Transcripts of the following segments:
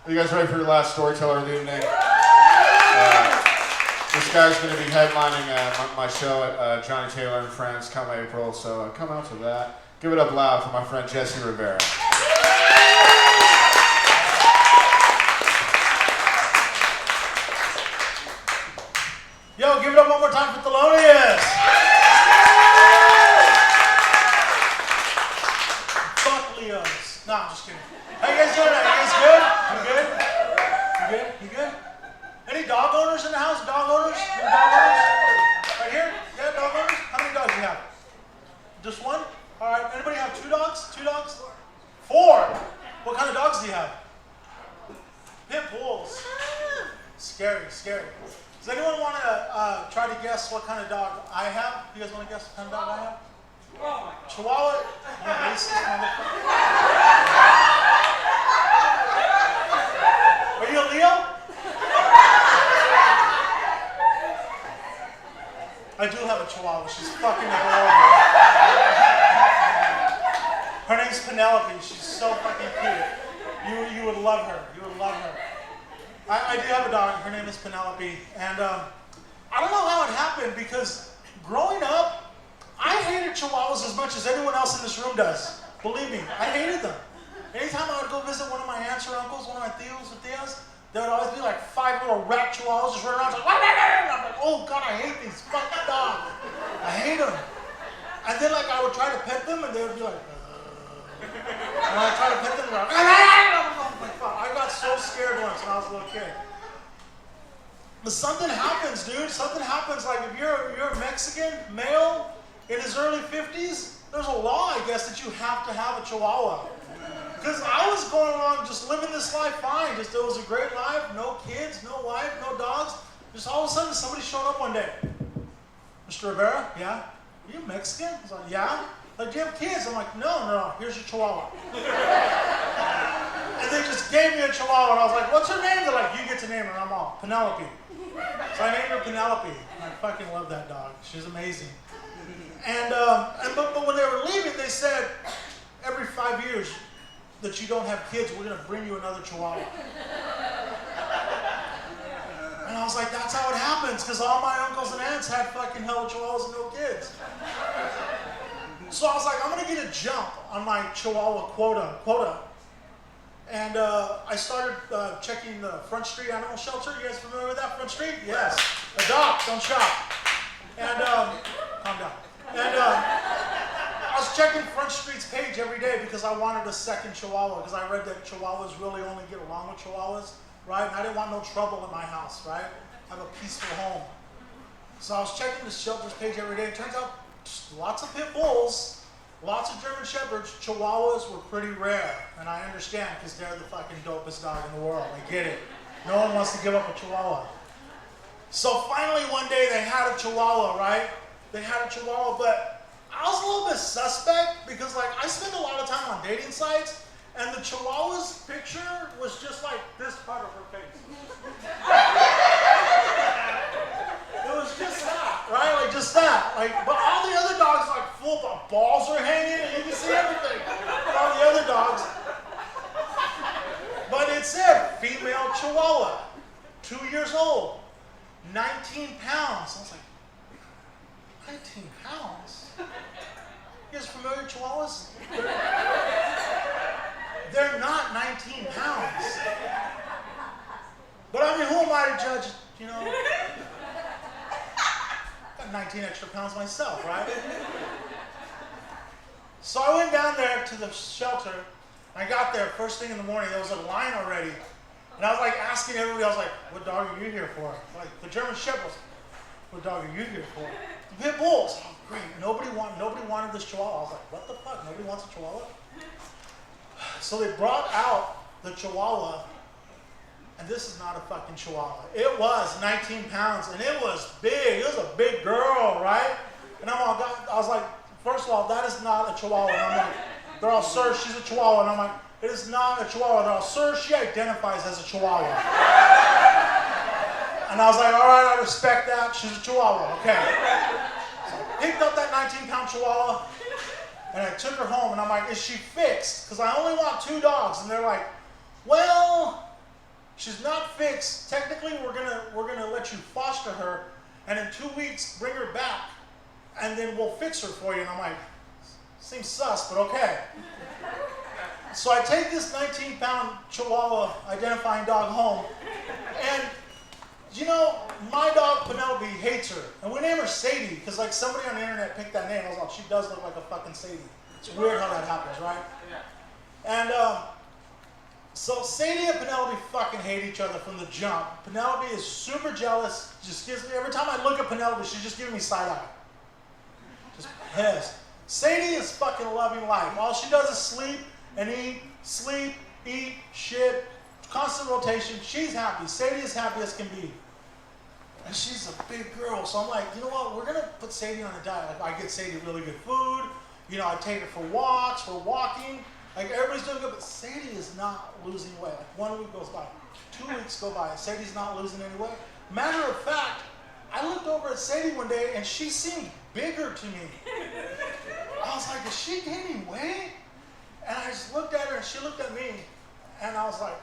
Are you guys ready for your last storyteller of the evening? This guy's going to be headlining my show at Johnny Taylor and Friends come April, so come out to that. Give it up loud for my friend Jesse Rivera. Yo, give it up one more time for Thelonious. Fuck Leos. No, I'm just kidding. How you guys doing? You guys good? You good? You good? You good? Any dog owners in the house? Dog owners? Any dog owners? Right here? Yeah, dog owners? How many dogs do you have? Just one? All right. Anybody have 2 dogs? 2 dogs? 4. What kind of dogs do you have? Pit bulls. Scary, scary. Does anyone want to try to guess what kind of dog I have? You guys want to guess what kind of dog I have? Chihuahua? You racist motherfucker. Are you a Leo? I do have a Chihuahua. She's fucking adorable. Her name's Penelope. She's so fucking cute. You would love her. You would love her. I do have a dog. Her name is Penelope. And I don't know how it happened because growing up, I hated Chihuahuas as much as anyone else in this room does. Believe me, I hated them. Anytime I would go visit one of my aunts or uncles, one of my tios or tias, there would always be like 5 little rat Chihuahuas just running around. Like, I'm like, oh God, I hate these fucking dogs. I hate them. And then like I would try to pet them and they would be like, and I try to pet them and they're like, I got so scared once when I was a little kid. But something happens, dude. Something happens. Like if you're a Mexican male in his early 50s, there's a law, I guess, that you have to have a Chihuahua. Because I was going along just living this life fine. Just it was a great life. No kids, no wife, no dogs. Just all of a sudden somebody showed up one day. Mr. Rivera, yeah? Are you Mexican? I was like, yeah. Like, do you have kids? I'm like, no, here's your Chihuahua. And they just gave me a Chihuahua, and I was like, what's her name? They're like, you get to name her, and I'm all, Penelope. So I named her Penelope. And I fucking love that dog. She's amazing. But when they were leaving, they said, every 5 years that you don't have kids, we're going to bring you another Chihuahua. And I was like, that's how it happens, because all my uncles and aunts had fucking hella Chihuahuas and no kids. So I was like, I'm going to get a jump on my Chihuahua quota. And I started checking the Front Street Animal Shelter. You guys familiar with that, Front Street? Yes. Adopt, don't shop. And, calm down. And I was checking Front Street's page every day because I wanted a second Chihuahua, because I read that Chihuahuas really only get along with Chihuahuas, right? And I didn't want no trouble in my house, right? I have a peaceful home. So I was checking the shelter's page every day. It turns out lots of pit bulls, lots of German shepherds. Chihuahuas were pretty rare, and I understand because they're the fucking dopest dog in the world. I get it. No one wants to give up a Chihuahua. So finally one day they had a Chihuahua, right? They had a Chihuahua, but I was a little bit suspect because like I spend a lot of time on dating sites, and the Chihuahua's picture was just like this part of her face. It was just that, right? Like just that. Like, but all the other dogs like full balls are hanging and you can see everything. All the other dogs. But it said female Chihuahua, 2 years old, 19 pounds. I was like, 19 pounds? You guys familiar with Chihuahuas? They're not 19 pounds. But I mean, who am I to judge, you know? 19 extra pounds myself, right? So I went down there to the shelter. I got there first thing in the morning. There was a line already. And I was like asking everybody, I was like, what dog are you here for? Like the German Shepherds. What dog are you here for? The Pit Bulls. Oh, great. Nobody wanted this Chihuahua. I was like, what the fuck? Nobody wants a Chihuahua? So they brought out the Chihuahua. And this is not a fucking Chihuahua. It was 19 pounds, and it was big. It was a big girl, right? And I was like, first of all, that is not a Chihuahua. And I'm like, they're all, sir, she's a Chihuahua. And I'm like, it is not a Chihuahua. They're all, sir, she identifies as a Chihuahua. And I was like, all right, I respect that. She's a Chihuahua, okay. So I picked up that 19-pound Chihuahua, and I took her home, and I'm like, is she fixed? Because I only want 2 dogs. And they're like, well, She's not fixed. Technically, we're gonna let you foster her, and in 2 weeks bring her back, and then we'll fix her for you. And I'm like, seems sus, but okay. So I take this 19-pound Chihuahua identifying dog home, and you know, my dog Penelope hates her, and we name her Sadie because like somebody on the internet picked that name. I was like, she does look like a fucking Sadie. It's weird how that happens, right? And so Sadie and Penelope fucking hate each other from the jump. Penelope is super jealous. Just gives me, every time I look at Penelope, she's just giving me side eye. Just pissed. Sadie is fucking loving life. All she does is sleep and eat, shit, constant rotation. She's happy. Sadie is happy as can be. And she's a big girl, so I'm like, you know what? We're gonna put Sadie on a diet. Like, I get Sadie really good food. You know, I take her for walks, for walking. Like, everybody's doing good, but Sadie is not losing weight. Like, 1 week goes by, 2 weeks go by, and Sadie's not losing any weight. Matter of fact, I looked over at Sadie one day, and she seemed bigger to me. I was like, is she gaining weight? And I just looked at her, and she looked at me, and I was like,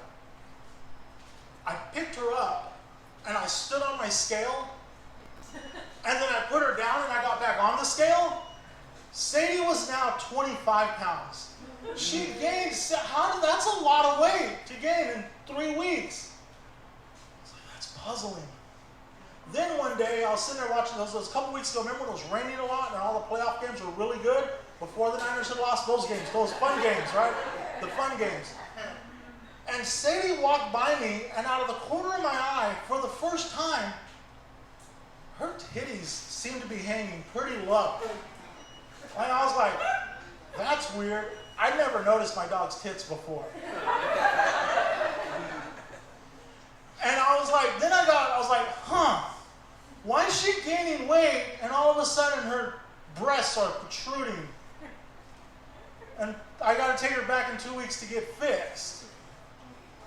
I picked her up, and I stood on my scale, and then I put her down, and I got back on the scale. Sadie was now 25 pounds. She gained, that's a lot of weight to gain in 3 weeks. I was like, that's puzzling. Then one day, I was sitting there watching those a couple weeks ago, remember when it was raining a lot and all the playoff games were really good? Before the Niners had lost those games, those fun games, right? The fun games. And Sadie walked by me, and out of the corner of my eye, for the first time, her titties seemed to be hanging pretty low. And I was like, that's weird. I never noticed my dog's tits before. And I was like, I was like, why is she gaining weight and all of a sudden her breasts are protruding? And I got to take her back in 2 weeks to get fixed.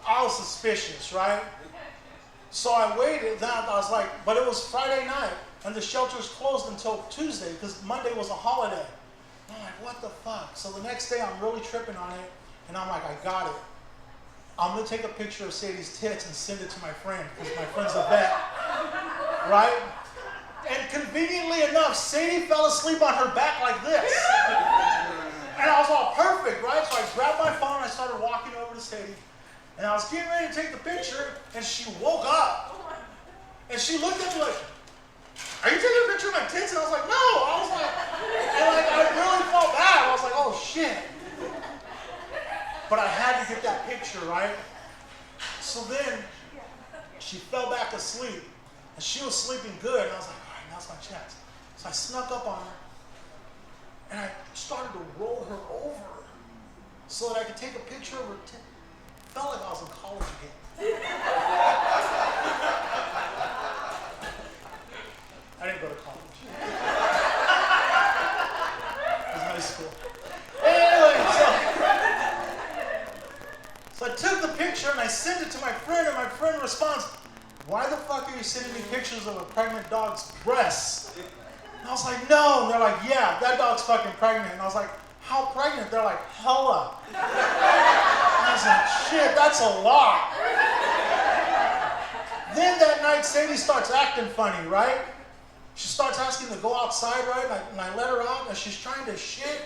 I was suspicious, right? So I waited. Then I was like, but it was Friday night, and the shelter's closed until Tuesday because Monday was a holiday. I'm like, what the fuck? So the next day I'm really tripping on it, and I'm like, I got it. I'm gonna take a picture of Sadie's tits and send it to my friend because my friend's a vet, right? And conveniently enough, Sadie fell asleep on her back like this. And I was all perfect, right? So I grabbed my phone, I started walking over to Sadie, and I was getting ready to take the picture, and she woke up. And she looked at me like, are you taking a picture of my tits? And I was like, no. I was like, and like, I really felt bad. I was like, oh shit. But I had to get that picture, right? So then she fell back asleep, and she was sleeping good. And I was like, all right, now's my chance. So I snuck up on her, and I started to roll her over so that I could take a picture of her tits. Felt like I was in college again. I didn't go to college. It was high school. Anyway, so I took the picture and I sent it to my friend, and my friend responds, why the fuck are you sending me pictures of a pregnant dog's breasts? And I was like, no. And they're like, yeah, that dog's fucking pregnant. And I was like, how pregnant? They're like, hella. And I was like, shit, that's a lot. Then that night, Sadie starts acting funny, right? She starts asking to go outside, right? And I let her out, and she's trying to shit,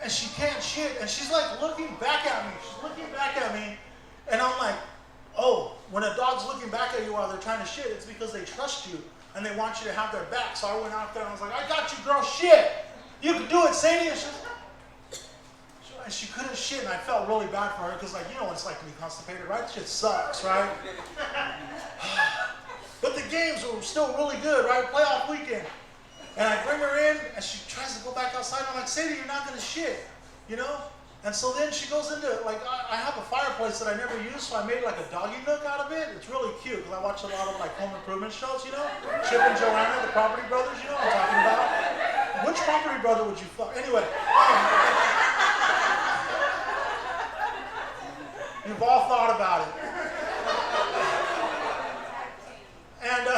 and she can't shit. And she's like looking back at me. She's looking back at me, and I'm like, oh, when a dog's looking back at you while they're trying to shit, it's because they trust you, and they want you to have their back. So I went out there, and I was like, I got you, girl, shit. You can do it, Sadie. And she couldn't shit, and I felt really bad for her, because, like, you know what it's like to be constipated, right? Shit sucks, right? But the games were still really good, right? Playoff weekend. And I bring her in, and she tries to go back outside. I'm like, Sadie, you're not going to shit, you know? And so then she goes into, like, I have a fireplace that I never use, so I made, like, a doggy nook out of it. It's really cute, because I watch a lot of, like, home improvement shows, you know? Chip and Joanna, the Property Brothers, you know what I'm talking about? Which Property Brother would you fuck? Anyway. You've all thought about it. And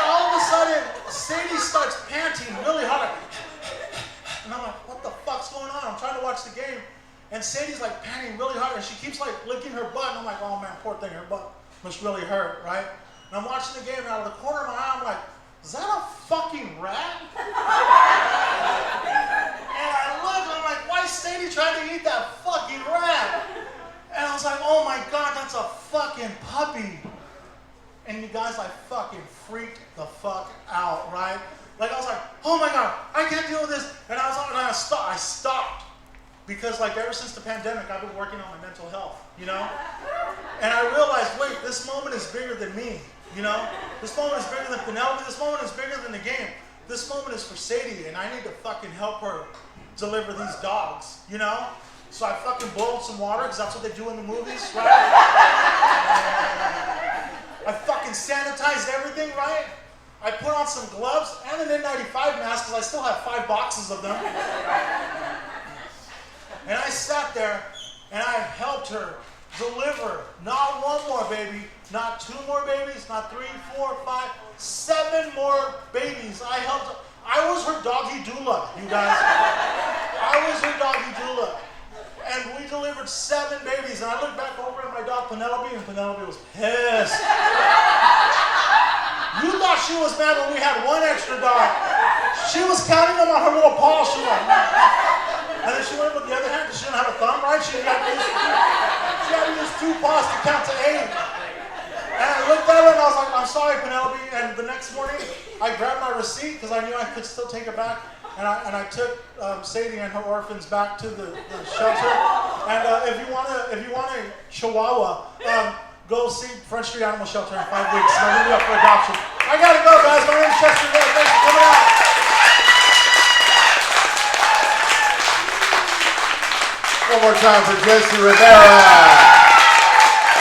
all of a sudden, Sadie starts panting really hard. And I'm like, what the fuck's going on? I'm trying to watch the game. And Sadie's like panting really hard, and she keeps like licking her butt, and I'm like, oh man, poor thing, her butt must really hurt, right? And I'm watching the game, and out of the corner of my eye, I'm like, is that a fucking rat? And I look, and I'm like, why is Sadie trying to eat that fucking rat? And I was like, oh my God, that's a fucking puppy. And you guys, I fucking freaked the fuck out, right? Like, I was like, oh my God, I can't deal with this. And I stopped. Because like ever since the pandemic, I've been working on my mental health, you know? And I realized, wait, this moment is bigger than me, you know? This moment is bigger than Penelope. This moment is bigger than the game. This moment is for Sadie, and I need to fucking help her deliver these dogs, you know? So I fucking boiled some water, because that's what they do in the movies, right? I fucking sanitized everything, right? I put on some gloves and an N95 mask, because I still have 5 boxes of them. And I sat there, and I helped her deliver not 1 more baby, not 2 more babies, not 3, 4, 5, 7 more babies. I was her doggy doula, you guys. I was her doggy doula. And we delivered 7 babies, and I looked back over at my dog Penelope, and Penelope was pissed. You thought she was mad when we had 1 extra dog. She was counting them on her little paw. She went, and then she went with the other hand because she didn't have a thumb, right? She had to use 2 paws to count to 8. And I looked at her and I was like, I'm sorry, Penelope. And the next morning, I grabbed my receipt because I knew I could still take her back. And I took Sadie and her orphans back to the shelter. And if you want a Chihuahua, go see Front Street Animal Shelter in 5 weeks. They're going to be up for adoption. I gotta go, guys. My name's Chester. Thanks for coming out. One more time for Jesse Rivera.